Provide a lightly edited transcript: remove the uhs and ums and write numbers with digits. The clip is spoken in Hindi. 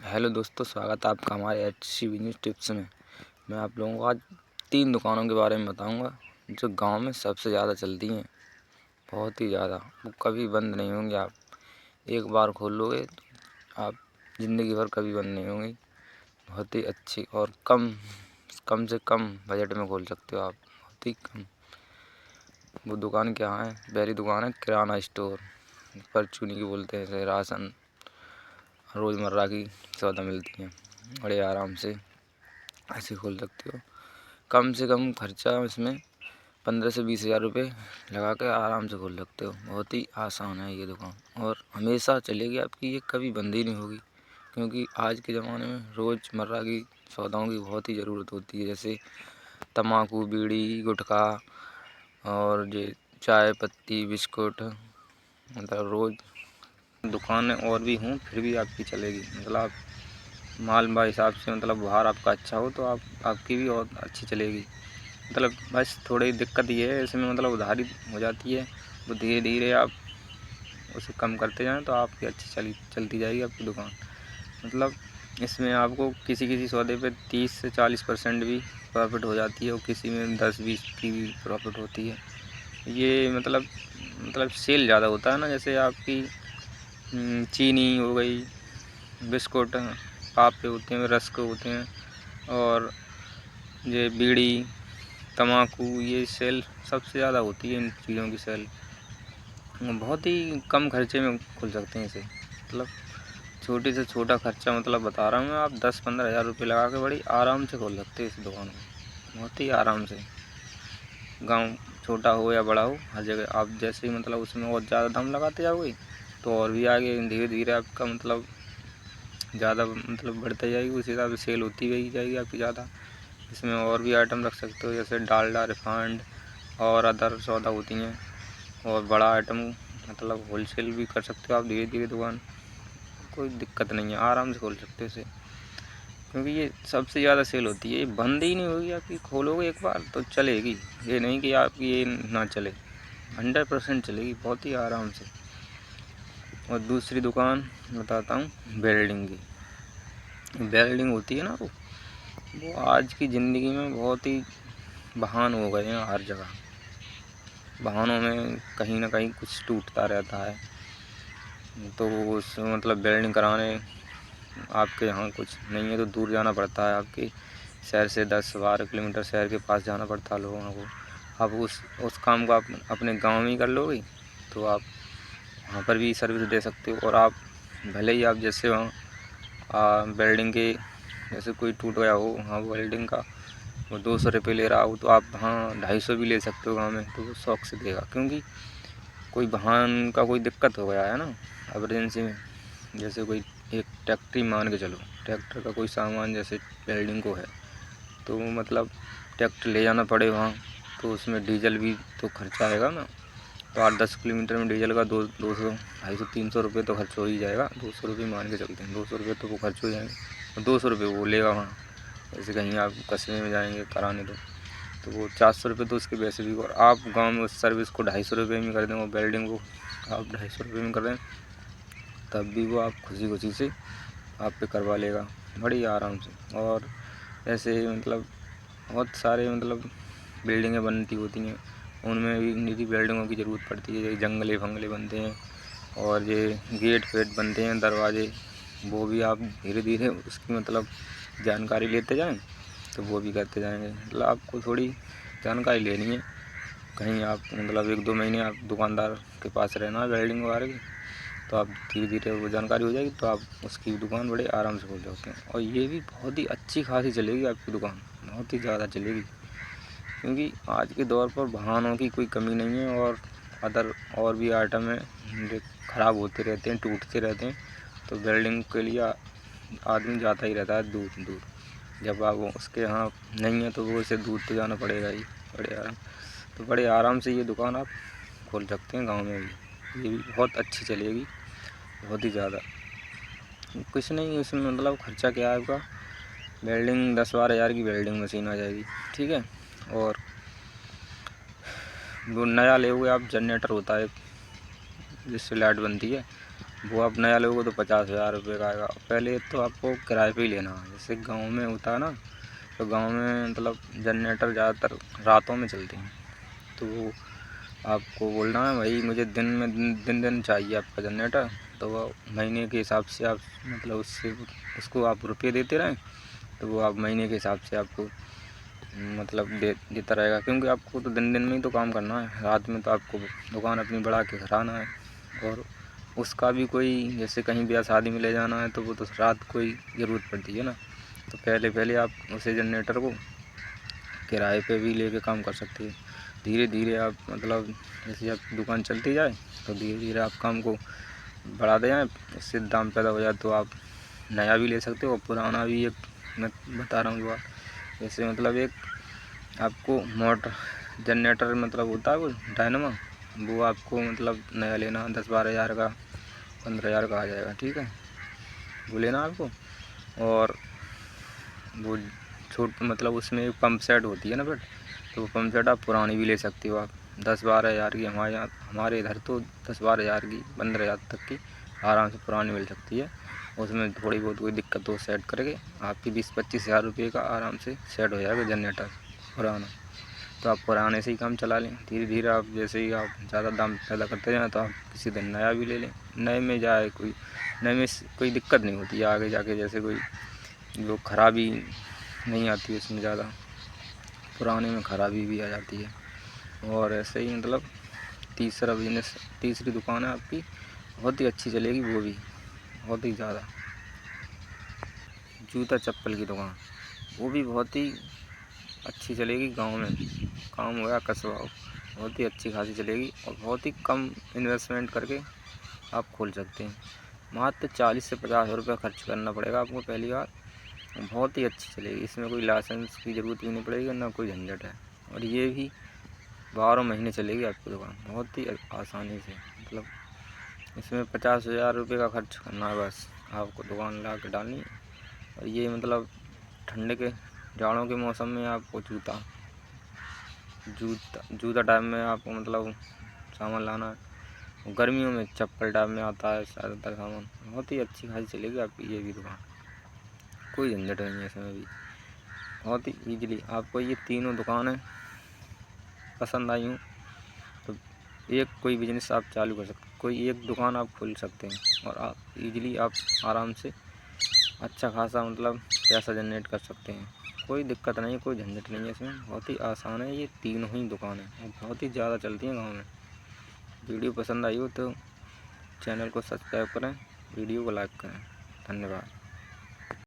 हेलो दोस्तों, स्वागत है आपका हमारे HC बिजनेस टिप्स में। मैं आप लोगों को आज 3 दुकानों के बारे में बताऊंगा जो गांव में सबसे ज़्यादा चलती हैं, बहुत ही ज़्यादा। वो कभी बंद नहीं होंगी। आप एक बार खोल लोगे तो आप ज़िंदगी भर कभी बंद नहीं होंगी। बहुत ही अच्छी और कम से कम बजट में खोल सकते हो आप, बहुत ही कम। वो दुकान क्या है? पहली दुकान है किराना स्टोर, परचूनी की बोलते हैं इसे। राशन, रोज़मर्रा की सौदा मिलती हैं, बड़े आराम से ऐसे खोल सकते हो। कम से कम खर्चा इसमें 15 से 20 हज़ार रुपये लगा के आराम से खोल सकते हो। बहुत ही आसान है ये दुकान और हमेशा चलेगी आपकी, ये कभी बंद ही नहीं होगी। क्योंकि आज के ज़माने में रोज़मर्रा की सौदाओं की बहुत ही ज़रूरत होती है, जैसे तम्बाकू, बीड़ी, गुटखा और ये चाय पत्ती, बिस्कुट। मतलब रोज़ दुकानें और भी हों फिर भी आपकी चलेगी। मतलब आप माल बा हिसाब से, मतलब बाहर आपका अच्छा हो तो आपकी भी और अच्छी चलेगी। मतलब बस थोड़ी दिक्कत ये है इसमें, मतलब उधारी हो जाती है। वो धीरे धीरे आप उसे कम करते जाएं तो आपकी अच्छी चलती जाएगी आपकी दुकान। मतलब इसमें आपको किसी सौदे पे 30 से 40% भी प्रॉफिट हो जाती है और किसी में 10-20 की भी प्रॉफिट होती है। ये मतलब सेल ज़्यादा होता है ना, जैसे आपकी चीनी हो गई, बिस्कुट, पापे होते हैं, रस्क होते हैं, और ये बीड़ी, तम्बाकू, ये सेल सबसे ज़्यादा होती है। इन चीज़ों की सेल बहुत ही कम खर्चे में खुल सकते हैं इसे। मतलब छोटे से छोटा खर्चा, मतलब बता रहा हूँ मैं, आप 10-15 हज़ार रुपये लगा के बड़ी आराम से खोल सकते हैं इस दुकान को, बहुत ही आराम से। गांव छोटा हो या बड़ा हो, हर जगह आप जैसे ही मतलब उसमें और ज़्यादा दाम लगाते जाओगे तो और भी आगे धीरे धीरे आपका मतलब ज़्यादा मतलब बढ़ते जाएगी, उस हिसाब से सेल होती भी जाएगी आपकी ज़्यादा। इसमें और भी आइटम रख सकते हो, जैसे डालडा, रिफाइंड और अदर सौदा होती हैं। और बड़ा आइटम मतलब होलसेल भी कर सकते हो आप धीरे धीरे दुकान, कोई दिक्कत नहीं है, आराम से खोल सकते हो इसे। क्योंकि ये सबसे ज़्यादा सेल होती है, ये बंद ही नहीं होगी आपकी। खोलोगे एक बार तो चलेगी, ये नहीं कि आपकी ये ना चले, 100% चलेगी बहुत ही आराम से। और दूसरी दुकान बताता हूँ वेल्डिंग की। वेल्डिंग होती है ना, वो आज की ज़िंदगी में बहुत ही बहान हो गए हैं हर जगह। बहानों में कहीं ना कहीं कुछ टूटता रहता है, तो उस मतलब वेल्डिंग कराने आपके यहाँ कुछ नहीं है तो दूर जाना पड़ता है। आपके शहर से 10-12 किलोमीटर शहर के पास जाना पड़ता है लोगों को। आप उस काम को आप अपने गांव में ही कर लोगे तो आप वहाँ पर भी सर्विस दे सकते हो। और आप भले ही आप जैसे वहाँ वेल्डिंग के जैसे कोई टूट गया हो, वहाँ वेल्डिंग का वो 200 रुपये ले रहा हो तो आप वहाँ 250 भी ले सकते हो गाँव में, तो वो शौक से देगा। क्योंकि कोई वाहन का कोई दिक्कत हो गया है ना एमरजेंसी में, जैसे कोई एक ट्रैक्टर मान के चलो, ट्रैक्टर का कोई सामान जैसे वेल्डिंग को है तो मतलब ट्रैक्टर ले जाना पड़े वहाँ, तो उसमें डीजल भी तो खर्चा आएगा ना। तो 8-10 किलोमीटर में डीजल का 200, 250-300 रुपये तो खर्च हो ही जाएगा। 200 रुपये मान के चलते हैं, 200 रुपये तो वो खर्च हो जाएंगे और 200 रुपये वो लेगा वहाँ। जैसे कहीं आप कस्बे में जाएंगे कराने तो वो 400 रुपये तो उसके वैसे भी। और आप गांव में उस सर्विस को 250 रुपये में कर दें, और वेल्डिंग को आप 250 रुपये में कर दें, तब भी वो आप खुशी से आप पे करवा लेगा बड़ी आराम से। और ऐसे मतलब बहुत सारे मतलब बिल्डिंगें बनती होती हैं, उनमें भी निजी वेल्डिंगों की ज़रूरत पड़ती है। जैसे जंगले फंगले बनते हैं और ये गेट वेट बनते हैं, दरवाजे, वो भी आप धीरे धीरे उसकी मतलब जानकारी लेते जाएं तो वो भी करते जाएंगे। मतलब आपको थोड़ी जानकारी लेनी है। कहीं आप मतलब 1-2 महीने आप दुकानदार के पास रहना है वेल्डिंग वगैरह की, तो आप धीरे धीरे वो जानकारी हो जाएगी तो आप उसकी दुकान बड़े आराम से खोल सकते हैं। और ये भी बहुत ही अच्छी खासी चलेगी आपकी दुकान, बहुत ही ज़्यादा चलेगी। क्योंकि आज के दौर पर वाहनों की कोई कमी नहीं है, और और भी आइटम है जो ख़राब होते रहते हैं, टूटते रहते हैं, तो वेल्डिंग के लिए आदमी जाता ही रहता है दूर दूर। जब आप उसके यहाँ नहीं है तो वो उसे दूर तो जाना पड़ेगा ही। बड़े आराम से ये दुकान आप खोल सकते हैं गांव में भी। ये भी बहुत अच्छी चलेगी, बहुत ही ज़्यादा। कुछ नहीं इसमें, मतलब खर्चा क्या है आपका, वेल्डिंग 10-12 हज़ार की वेल्डिंग मशीन आ जाएगी, ठीक है। और वो नया ले हुए आप, जनरेटर होता है जिससे लाइट बनती है, वो आप नया लोगे तो 50,000 रुपये का आएगा। पहले तो आपको किराए पे ही लेना है। जैसे गांव में होता है ना, तो गांव में मतलब जनरेटर ज़्यादातर रातों में चलते हैं, तो वो आपको बोलना है भाई मुझे दिन चाहिए आपका जनरेटर, तो वो महीने के हिसाब से आप मतलब उसको आप रुपये देते रहें, तो वो आप महीने के हिसाब से आपको मतलब देता रहेगा। क्योंकि आपको तो दिन में ही तो काम करना है, रात में तो आपको दुकान अपनी बढ़ा के कराना है। और उसका भी कोई जैसे कहीं ब्याह शादी में ले जाना है, तो वो तो रात को ही ज़रूरत पड़ती है ना। तो पहले आप उसे जनरेटर को किराए पे भी लेके काम कर सकते हैं। धीरे धीरे आप मतलब जैसे आप दुकान चलती जाए, तो धीरे धीरे आप काम को बढ़ाते जाएँ, इससे दाम पैदा हो जाए तो आप नया भी ले सकते हो और पुराना भी। एक मैं बता रहा हूँ जो जैसे मतलब एक आपको मोटर जनरेटर मतलब होता है वो डायनामो, वो आपको मतलब नया लेना 10-12 हज़ार का, 15 हज़ार का आ जाएगा, ठीक है, वो लेना आपको। और वो छोट मतलब उसमें एक पंप सेट होती है ना फिर, तो वो पंप सेट आप पुरानी भी ले सकते हो आप 10-12 हज़ार की। हमारे इधर तो 10-12 हज़ार की, 15 हज़ार तक की आराम से पुरानी मिल सकती है। उसमें थोड़ी बहुत कोई दिक्कत हो सेट करके आपकी 20-25 हज़ार रुपये का आराम से सेट हो जाएगा जनरेटर पुराना। तो आप पुराने से ही काम चला लें। धीरे धीरे आप जैसे ही आप ज़्यादा दाम पैदा करते जाएँ, तो आप किसी दिन नया भी ले लें। नए में कोई दिक्कत नहीं होती है आगे जाके, जैसे कोई वो खराबी नहीं आती है उसमें ज़्यादा, पुराने में खराबी भी आ जाती है। और ऐसे ही मतलब तीसरी दुकान है आपकी, बहुत ही अच्छी चलेगी, वो भी बहुत ही ज़्यादा। जूता चप्पल की दुकान, वो भी बहुत ही अच्छी चलेगी। गांव में काम हो या कस्बा हो, बहुत ही अच्छी खासी चलेगी और बहुत ही कम इन्वेस्टमेंट करके आप खोल सकते हैं। मात्र 40 से 50 रुपये खर्च करना पड़ेगा आपको पहली बार, बहुत ही अच्छी चलेगी। इसमें कोई लाइसेंस की ज़रूरत भी नहीं पड़ेगी, ना कोई झंझट है। और ये भी 12 महीने चलेगी आपकी दुकान बहुत ही आसानी से। मतलब इसमें 50,000 रुपये का खर्च करना है बस, आपको दुकान ला के डालनी है। और ये मतलब ठंड के जाड़ों के मौसम में आपको जूता टाइप में आपको मतलब सामान लाना है। गर्मियों में चप्पल टाइप में आता है ज़्यादातर सामान, बहुत ही अच्छी खासी चलेगी आपकी ये भी दुकान, कोई झंझट नहीं है इसमें भी। बहुत ही ईजिली आपको ये तीनों दुकानें पसंद आई हूँ, तो एक कोई बिजनेस आप चालू कर सकते, कोई एक दुकान आप खोल सकते हैं और आप ईजिली आप आराम से अच्छा खासा मतलब पैसा जनरेट कर सकते हैं। कोई दिक्कत नहीं, कोई झंझट नहीं है इसमें, बहुत ही आसान है। ये तीनों ही दुकानें और बहुत ही ज़्यादा चलती हैं गाँव में। वीडियो पसंद आई हो तो चैनल को सब्सक्राइब करें, वीडियो को लाइक करें। धन्यवाद।